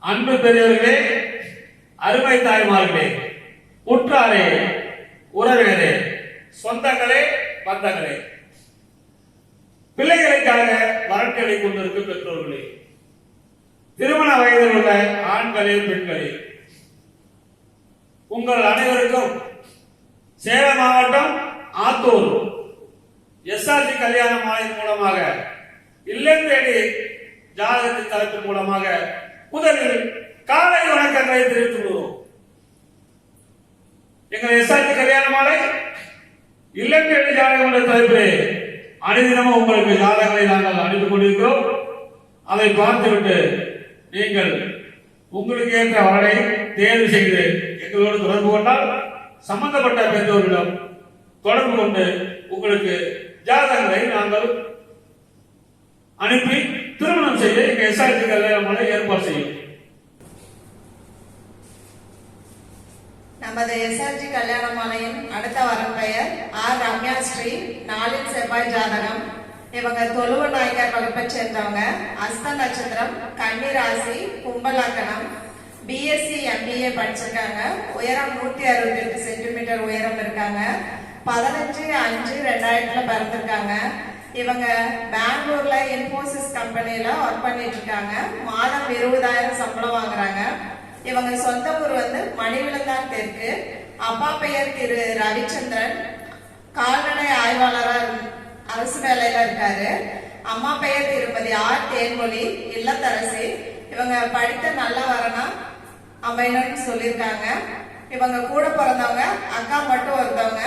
அன்பு பெரியவர்களே, அருமை தாய்மார்களே, உற்றாரே, உறவினரே, சொந்தங்களே, பந்தங்களே, பிள்ளைகளுக்காக வரன்களை கொண்டிருக்கும் பெற்றோர்களே, திருமண வயதில் உள்ள ஆண்களே, பெண்களே, உங்கள் அனைவருக்கும் சேலம் மாவட்டம் ஆத்தூர் எஸ்ஆர்ஜி கல்யாண மாலையின் மூலமாக இல்லம் தேடி ஜாதகத்தின் தலைப்பின் மூலமாக முதலில் காலை வணக்கங்களை தெரிவித்துக் கொள்வோம். எங்கள் எஸ்ஆர்ஜி கல்யாண மாலை இல்லம் தேடி ஜாதகம் என்ற தலைப்பிலே அனைதினமும் உங்களுக்கு ஜாதகங்களை நாங்கள் அனுப்பிக் கொண்டிருக்கிறோம். அதை பார்த்துவிட்டு நீங்கள் உங்களுக்கு ஏற்ற வரனை தேர்வு செய்து எங்களோடு தொடர்பு கொண்டால் சம்பந்தப்பட்ட பெற்றோர்களிடம் தொடர்பு கொண்டு உங்களுக்கு ஜாதகங்களை நாங்கள் அனுப்பி திருமணம் செய்ய எங்க எஸ்ஆர்ஜி கல்யாண ஏற்பாடு செய்யும். நமது எஸ்ஆர்ஜி கல்யாண மாலையின் அடுத்த வரம் பெயர் ஆர் ரம்யா ஸ்ரீ, நாளின் செவ்வாய் ஜாதகம். இவங்க தொழுவ நாயக்கர் வகுப்பை சேர்ந்தவங்க. அஸ்த நட்சத்திரம், கன்னி ராசி, கும்பலக்கணம். பிஎஸ்சி எம்பிஏ படிச்சிருக்காங்க. உயரம் 168 சென்டிமீட்டர் உயரம் இருக்காங்க. 15/5/2000 பிறந்திருக்காங்க. இவங்க பெங்களூர்ல இன்போசிஸ் கம்பெனில ஒர்க் பண்ணிட்டு இருக்காங்க. மாதம் 20,000 சம்பளம் வாங்குறாங்க. இவங்க சொந்த ஊர் மணிவிலந்தான் தெற்கு. அப்பா பெயர் திரு ரவிச்சந்திரன், கால்நடை ஆய்வாளரா அரசு வேலையில இருக்காரு. அம்மா பெயர் திருமதி ஆர் தேன்மொழி, இல்லத்தரசி. இவங்க படித்த நல்ல வரனா அமையணும்னு சொல்லியிருக்காங்க. இவங்க கூட பிறந்தவங்க அக்கா மட்டும் ஒருத்தவங்க.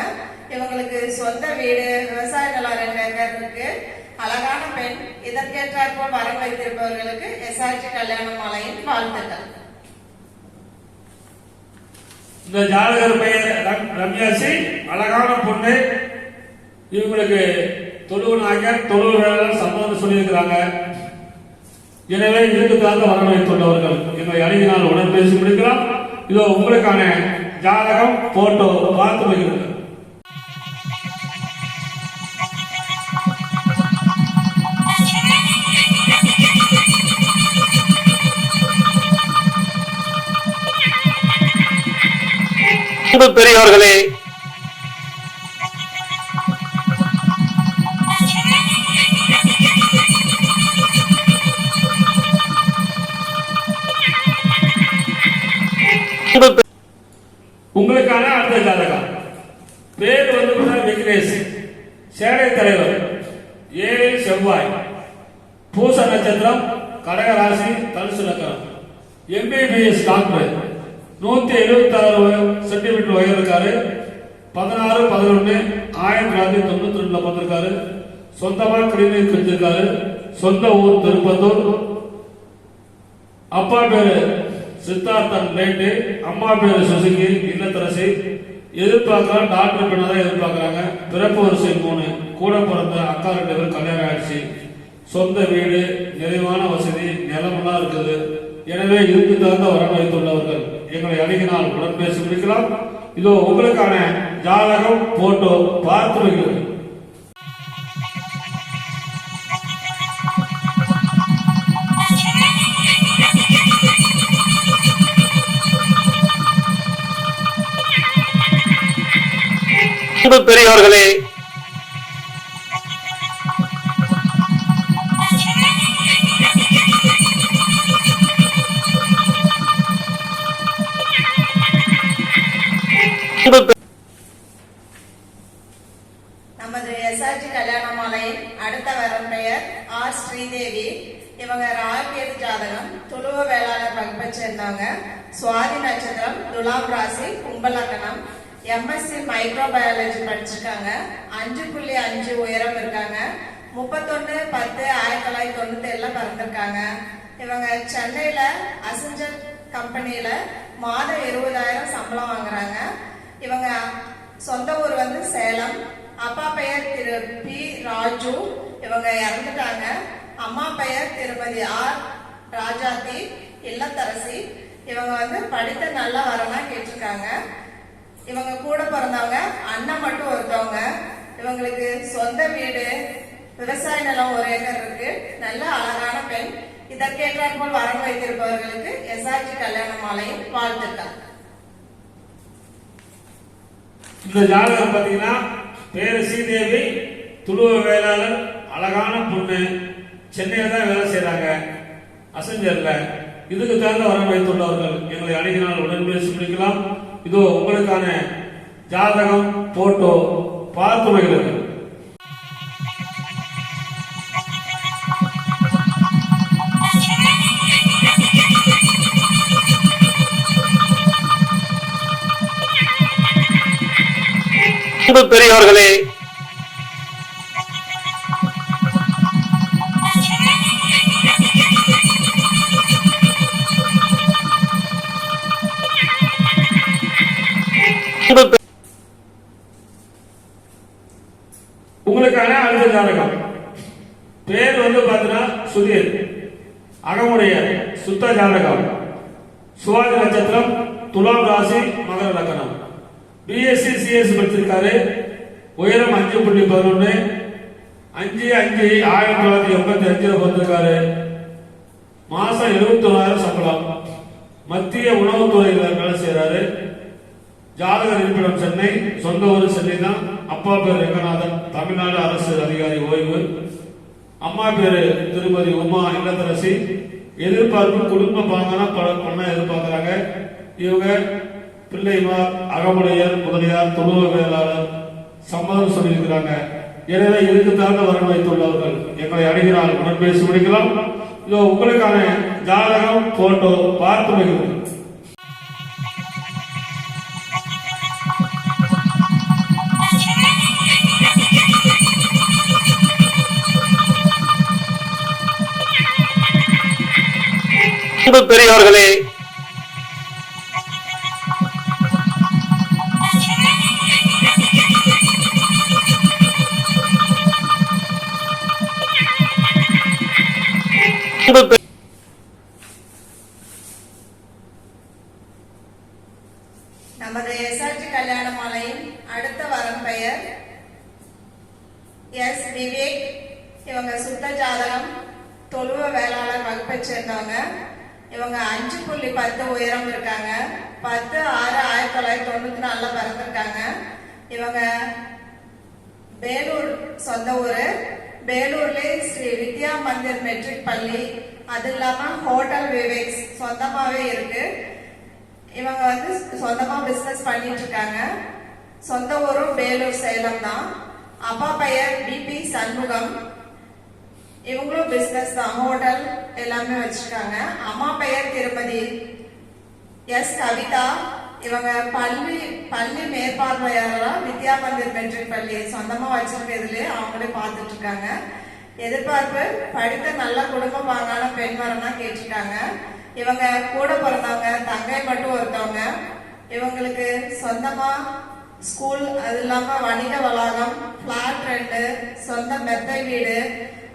இவங்களுக்கு சொந்த வீடு, விவசாய நிலம் 2 ஏக்கர் இருக்கு. அழகான பெண். இதற்கேற்றாற்போல் வரம் வைத்திருப்பவர்களுக்கு எஸ்ஆர்ஜி கல்யாண மாலையின் வாழ்த்துக்கள். இந்த ஜாதகர் பெயர் ரம்யாசி, அழகான பொண்ணு. இவங்களுக்கு தொழுவு நாயக்கர், தொழுவு வேளாளர் சம்பந்தம் சொல்லியிருக்கிறாங்க. எனவே இதுக்கு தகுந்த வரவை கொண்டவர்கள் எங்களை அணுகினால் உடன் பேசி முடிக்கலாம். இதோ உங்களுக்கான ஜாதகம் போட்டோ பார்த்து வைக்கிறது. பெரியவர்களே, உங்களுக்கான அடுத்த ஜாதகம். பேர் விக்னேஷ், சேடை தலைவர், 7 செவ்வாய், பூச நட்சத்திரம், கடக ராசி, தனுசு லக்னம், எம்பிபிஎஸ் டாக்டர், 176 சென்டிமீட்டர் உயரம் இருக்காரு. 16/11/1992 பிறந்திருக்காரு. சொந்தமா கிளினிக் வச்சிருக்காரு. சொந்த ஊர் திருப்பத்தூர். அப்பா பேரு சித்தார்த்தன் லைட்டு, அம்மா பேரு சுசுகி, இல்லத்தரசி. எதிர்பார்க்கலாம் டாக்டர் பெண்ணை தான் எதிர்பார்க்கிறாங்க. பிறப்பு வரிசை 3. கூட பிறந்த அக்கா 2 பேர் கல்யாணம் ஆயிடுச்சு. சொந்த வீடு, நிறைவான வசதி, நிலமெல்லாம் இருக்குது. எனவே இதுக்கு தகுந்த வரம் வைத்துள்ளவர்கள் எங்களை அணுகினால் உடன் பேசி முடிக்கலாம். இதோ உங்களுக்கான ஜாதகம் போட்டோ பார்த்து வைக்கிறது. பெரியவர்களே, நமது எஸ்ஆர்ஜி கல்யாண மாலையின் அடுத்த வரம் பெயர் ஆர் ஸ்ரீதேவி. இவங்க ராகேது ஜாதகம், துளுவ வேளாளர் வகுப்பை சேர்ந்தவங்க. சுவாதி நட்சத்திரம், துலாம் ராசி, கும்பலக்கணம். எம்எஸ்சி மைக்ரோபயாலஜி படிச்சிருக்காங்க. 5.5 உயரம் இருக்காங்க. 31/10/1997 பிறந்திருக்காங்க. இவங்க சென்னையில அசஞ்சர் கம்பெனியில மாதம் 20,000 சம்பளம் வாங்குறாங்க. இவங்க சொந்த ஊர் சேலம். அப்பா பெயர் திரு பி ராஜு, இவங்க இறந்துட்டாங்க. அம்மா பெயர் திருமதி ஆர் ராஜாத்தி, இல்லத்தரசி. இவங்க படித்த நல்ல வரனா கேட்டிருக்காங்க. இவங்க கூட பிறந்தவங்க அண்ணன் மட்டும் ஒருத்தவங்க. இவங்களுக்கு சொந்த வீடு, விவசாய நிலம் 1 ஏக்கர் இருக்கு. நல்ல அழகான பெண். இதற்கேற்றாற்போல் வரம் வைத்திருப்பவர்களுக்கு எஸ்ஆர்ஜி கல்யாண மாலையின் வாழ்த்துக்கள். இந்த ஜாதகம் பாத்தீங்கன்னா பேரு ஸ்ரீதேவி, துளுவ வேளாளர், அழகான பொண்ணு, சென்னையில தான் வேலை செய்யறாங்க, அசஞ்சர்ல. இதுக்கு தகுந்த வரம் வைத்துள்ளவர்கள் எங்களை அணுகினால் உடன் பேசி முடிக்கலாம். இதோ உங்களுக்கான ஜாதகம் போட்டோ பார்த்து மகிழுங்கள். பெரியவர்களே, உங்களுக்கான அடுத்த ஜாதகம் பேர் பாத்தீங்கன்னா சுதீர், அகமுடைய சுத்த ஜாதகம், சுவாதி நட்சத்திரம், துலாம் ராசி, மகர லக்னம், பிஎஸ்சி சிஎஸ் படிச்சிருக்காரு, உயரம் 5.11, 5/5/1985 பிறந்திருக்காரு, மாசம் 71,000 சம்பளம், மத்திய உணவுத்துறையில் வேலை செய்யறாரு, ஜாதகர் இருப்பிடம் சென்னை, சொந்த ஊர் சென்னை தான், அப்பா பேர் ரங்கநாதன், தமிழ்நாடு அரசு அதிகாரி ஓய்வு, அம்மா பேரு திருமதி உமா இல்லத்தரசி, எதிர்பார்ப்பு குடும்ப பாங்கான பொண்ண எதிர்பார்க்கிறாங்க. இவங்க பிள்ளைமார், அகமுடையர், முதலியார், துளுவ வேளாளர் சம்மதம் சொல்லியிருக்கிறாங்க. எனவே இதுக்கு தகுந்த வரம் வைத்துள்ளவர்கள் எங்களை அணுகினால் உடன் பேசி முடிக்கலாம். இதோ உங்களுக்கான ஜாதகம் போட்டோ பார்த்து மகிழ்வு. பெரியவர்களே, நமது எஸ்ஆர்ஜி கல்யாண மாலையின் அடுத்த வரம் பெயர் எஸ் விவேக். இவங்க சுத்த ஜாதகம், தொழுவ வேளாளர் வகுப்பை சேர்ந்தவங்க. இவங்க 5.10 உயரம் இருக்காங்க. 10/6/1994 பிறந்திருக்காங்க. இவங்க வேலூர் சொந்த ஊரு. வேலூர்ல ஸ்ரீ வித்யா மந்திர் மெட்ரிக் பள்ளி, அது இல்லாம ஹோட்டல் விவேக்ஸ் சொந்தமாவே இருக்கு. இவங்க சொந்தமா பிசினஸ் பண்ணிட்டு இருக்காங்க. சொந்த ஊரும் வேலூர் சேலம் தான். அப்பா பெயர் பிபி சண்முகம். இவங்களும் பிசினஸ் தான், ஹோட்டல் எல்லாமே வச்சிருக்காங்க. அம்மா பெயர் திருமதி எஸ் கவிதா. இவங்க பள்ளி மேற்பார்வையாளரா வித்யா மந்திர் மெட்ரிக் பள்ளி சொந்தமா வச்சிருக்கிறதுல அவங்களே பார்த்துட்டு இருக்காங்க. எதிர்பார்ப்பு படித்த நல்ல குடும்ப பாங்கான பெண் வரனா கேட்டிருக்காங்க. இவங்க கூட பிறந்தவங்க, தங்கை மட்டும் ஒருத்தவங்க. இவங்களுக்கு சொந்தமா ஸ்கூல், அது இல்லாம வணிக வளாகம், பிளாட் 2, சொந்த மெத்தை வீடு,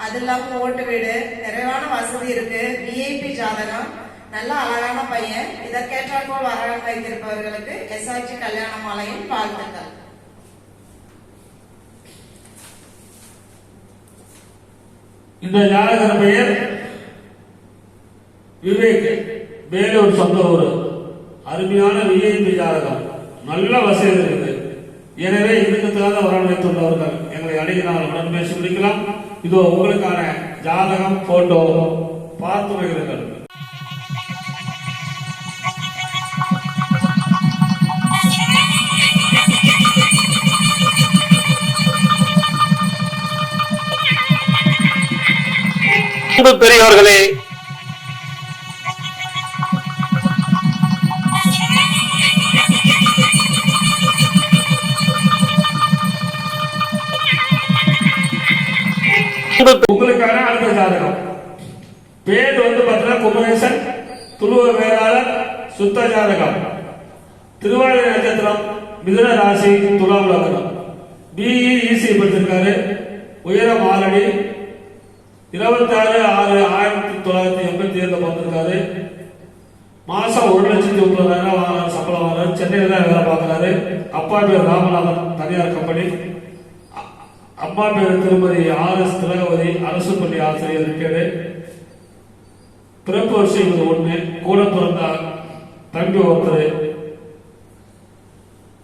அது இல்லாம ஓட்டு வீடு, நிறைவான வசதி இருக்கு. விஐபி ஜாதகம், நல்ல அழகான பையன். இதற்கேற்றாற்போல் வரவேற்பு வைத்திருப்பவர்களுக்கு எஸ்ஆர்ஜி கல்யாண மாலையின் வாழ்த்துக்கள். இந்த ஜாதகர் பெயர் விவேக், வேலூர் சொந்த ஊர். அருமையான விஐபி ஜாதகம், நல்ல வசதி இருக்குது. எனவே இதுக்கு தகுந்த வரம் வைத்துள்ளவர்கள் எங்களை அணுகினால் உடன் பேசி முடிக்கலாம். இதோ உங்களுக்கான ஜாதகம் போட்டோ பார்த்து மகிழுங்கள். பெரியவர்களே, உங்களுக்கான அடுத்த ஜாதகம் பேர் பார்த்தீங்கன்னா குமரேசன், துளுவ வேளாளர், சுத்த ஜாதகம், திருவாதிரை நட்சத்திரம், மிதுன ராசி, துலாம் லக்னம், பிஇசி படிச்சிருக்காரு. உயரம் 6 அடி, 26/6/1987 பிறந்திருக்காரு. மாசம் 1,30,000 சம்பளம் வாங்குறாரு. சென்னையில தான் வேலை பார்க்கிறாரு. அப்பா பேர் ராமநாதன், தனியார் கம்பெனி. அம்மா பேர் திருமதி RS திலகவதி, அரசு பள்ளி ஆசிரியர் ரிட்டையர்டு. பிறப்பு வரிசை 1, கூட பிறந்த தம்பி ஒருத்தர்.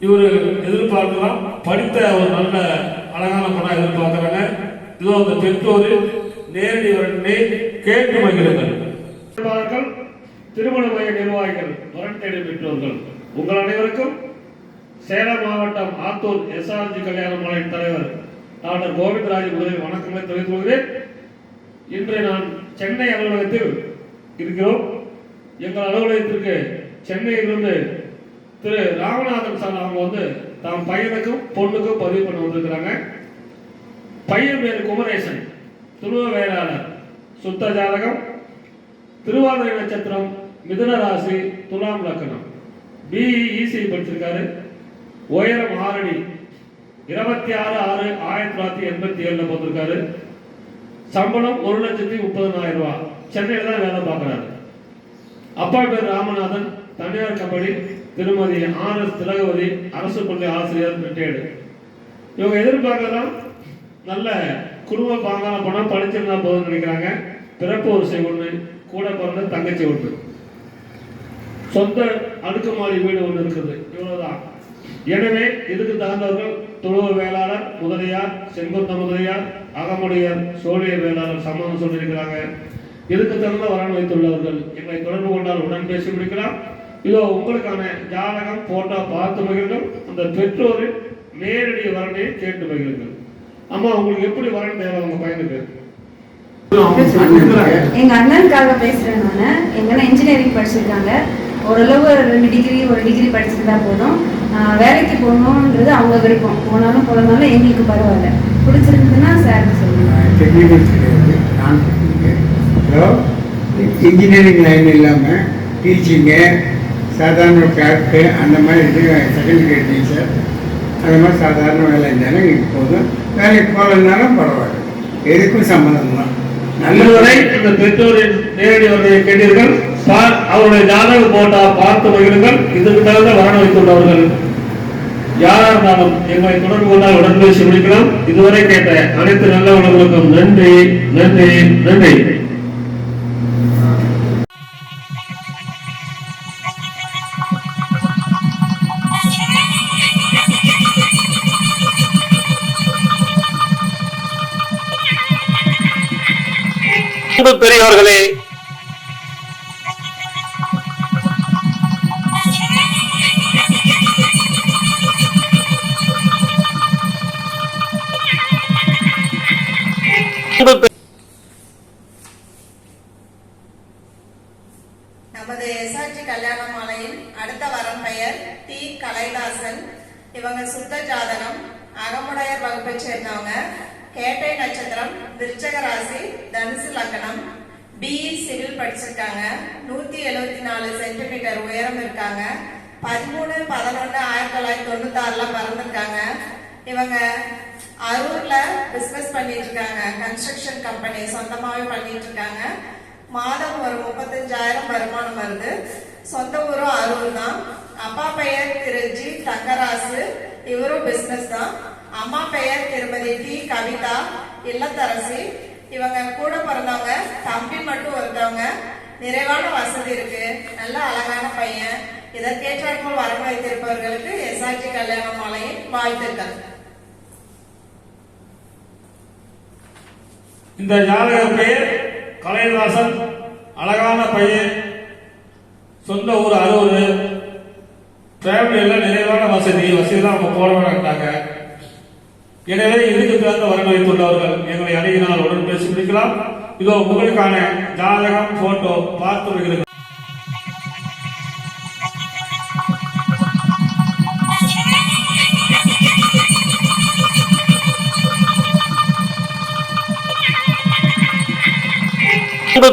இவரு எதிர்பார்க்கலாம், படித்த ஒரு நல்ல அழகான படம் எதிர்பார்க்கிறாங்க. இதோ அந்த பெற்றோர் நேரடி வரனை கேட்டு மகிழுங்கள். திருமண மைய நிர்வாகிகள், வரன் தேடி பெற்றோர்கள், உங்கள் அனைவருக்கும் சேலம் மாவட்டம் ஆத்தூர் SRG கல்யாண மாலையின் தலைவர் டாக்டர் கோவிந்தராஜ் முதலில் வணக்கங்களை தெரிவித்துக் கொள்கிறேன். இன்று நான் சென்னை அலுவலகத்தில் இருக்கிறோம். எங்கள் அலுவலகத்திற்கு சென்னையிலிருந்து திரு ராமநாதன் சார் அவங்க தாம் பையனுக்கும் பொண்ணுக்கும் பதிவு பண்ண வந்திருக்கிறாங்க. பையன் பேர் குமரேசன், துருவ வேளாளர், சுத்த ஜாதகம், திருவாதிரை நட்சத்திரம், மிதுன ராசி, துலாம் லக்னம், BEC படிச்சிருக்காரு. உயரம் 6 அடி, 26/6/1987 போட்டிருக்காரு. சம்பளம் 1,30,30,000 ரூபாய். சென்னையில் தான் வேலை பார்க்கிறாரு. அப்பா பேர் ராமநாதன், தனியார் கம்பெனி, திருமதி RS திலகவதி, அரசு பள்ளி ஆசிரியர், ரிட்டையர்டு. இவங்க எதிர்பார்க்கலாம் நல்ல குடும்ப பாங்கான பணம், படிச்சிருந்தா போதும்னு நினைக்கிறாங்க. பிறப்பு வரிசை 1, கூட பிறந்த தங்கச்சி 1, சொந்த அடுக்குமாடி வீடு 1 இருக்குது. இவ்வளவுதான். எனவே இதுக்கு தகுந்தவர்கள் துளுவ வேளாளர், முதலியார், செங்குந்த முதலியார், அகமுடையார், சோழியர் வேளாளர் சம்மதம் சொல்லியிருக்கிறாங்க. இதுக்கு தகுந்த வரன் வைத்துள்ளவர்கள் எங்களை தொடர்பு கொண்டால் உடன் பேசி முடிக்கலாம். இதோ உங்களுக்கான ஜாதகம், போட்டோ பார்த்து மகிழ்கள். அந்த பெற்றோரின் நேரடி வரனை கேட்டு மகிழ்கள். அம்மா, உங்களுக்கு எப்படி வரன் தேவை உங்க பையனுக்கு? எங்க அண்ணனுக்காக பேசுறேன் நானு. எங்க அண்ணன் இன்ஜினியரிங் படிச்சிருக்காங்க. ஓரளவு 2 டிகிரி 1 டிகிரி படிச்சிருந்தா போதும். வேலைக்கு போகணுன்றது அவங்க விருப்பம். போனாலும் போனாலும் எங்களுக்கு பரவாயில்ல. பிடிச்சிருக்குதுன்னா சார் சொல்லுங்க. இன்ஜினியரிங் லைன் இல்லாமல் டீச்சிங்கு, சாதாரண கிளார்க்கு, அந்த மாதிரி செகண்ட் கிரேட் டீச்சர், அந்த மாதிரி சாதாரண வேலை இருந்தாலும் இப்போதும் வேலைக்கு போகலன்னாலும் பரவாயில்ல. எதுக்கும் சம்மதம் தான். நல்லவரை இந்த பெற்றோரின் நேரடி வரனை கேட்டீர்கள். அவருடைய ஜாதக போட்டா பார்த்து மகிழுங்கள். இதுக்கு தகுந்த வரன் வைத்துள்ளவர்கள் யாரா இருந்தாலும் எங்களை தொடர்பு கொண்டால் உடன் பேசி முடிக்கலாம். இதுவரை கேட்ட அனைத்து நல்ல உணவுகளுக்கும் நன்றி, நன்றி, நன்றி. பெரியவர்களே, நமது SRG கல்யாண மாலையின் அடுத்த வரன் பெயர் T. கலைதாசன். இவங்க சுத்த ஜாதகம், அகமுடையர் வகுப்பை சேர்ந்தவங்க, கேட்டை நட்சத்திரம், விருச்சக ராசி, தனுசு லக்னம், BE சிவில் படிச்சிருக்காங்க. 174 சென்டிமீட்டர் உயரம் இருக்காங்க. 13/11/1996 பிறந்திருக்காங்க. இவங்க அரூர்ல பிசினஸ் பண்ணிட்டு இருக்காங்க. கன்ஸ்ட்ரக்ஷன் கம்பெனி சொந்தமாவே பண்ணிட்டு இருக்காங்க. மாதம் ஒரு 35,000 வருமானம் வருது. சொந்த ஊரும் அரூர் தான். அப்பா பெயர் திரு G. தங்கராசு, இவரும் பிசினஸ் தான். அம்மா பெயர் திருமதி T. கவிதா, இல்லத்தரசி. இவங்க கூட பிறந்தவங்க, தம்பி மட்டும் ஒருத்தவங்க. நிறைவான வசதி இருக்கு. நல்ல அழகான பையன். இதற்கேற்றாற்போல் வரன் வைத்திருப்பவர்களுக்கு SRG கல்யாண மாலையின் வாழ்த்துக்கள். இந்த ஜாதக பெயர் கலைதாசன், அழகான பையன், சொந்த ஊர் அரூர், ஃபேமிலியில நிறைவான வசதி தான் அவங்க போட வேண்டாங்க. எனவே இதுக்கு தகுந்த வரன் வைத்துள்ளவர்கள் எங்களை அணுகினால் உடன் பேசி முடிக்கலாம். இதோ உங்களுக்கான ஜாதகம், போட்டோ பார்த்து வருகிறது.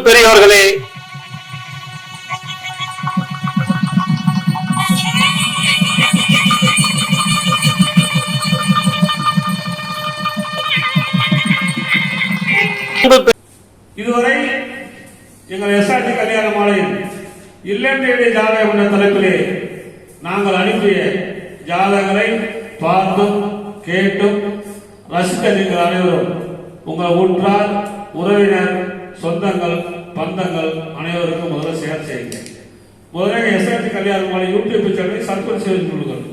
பெரியவர்களே, இதுவரை எங்கள் SRG கல்யாண மாலையில் இல்லம் தேடி ஜாதகம் என்ற தலைப்பிலே நாங்கள் அனுப்பிய ஜாதகரை பார்த்தும் கேட்டும் ரசித்த நீங்கள் அனைவரும் உங்கள் உற்றார், உறவினர், சொந்தங்கள் பந்தங்கள் அனைவருக்கும் முதல்ல ஷேர் செய்யுங்க. முதல்ல எஸ்ஆர்டி கல்யாண மாலை யூடியூப் சேனலை சப்ஸ்கிரைப் செய்து கொள்ளுங்கள்.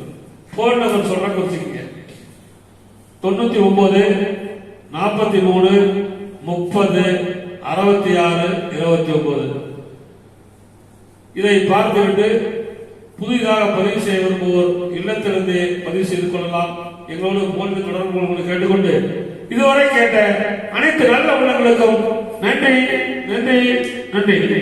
போன் நம்பர் சொல்ற குறிச்சிக்கங்க. 99 43 30 66 29. இதை பார்த்துவிட்டு புதிதாக பதிவு செய்ய விரும்புவோர் இல்லத்திலிருந்தே பதிவு செய்து கொள்ளலாம். எங்களோடு போன் தொடர்பு கொள்ளும்படி கேட்டுக்கொண்டு இதுவரை கேட்ட அனைத்து நல்ல உள்ளங்களுக்கும் நன்றி நன்றி நன்றி.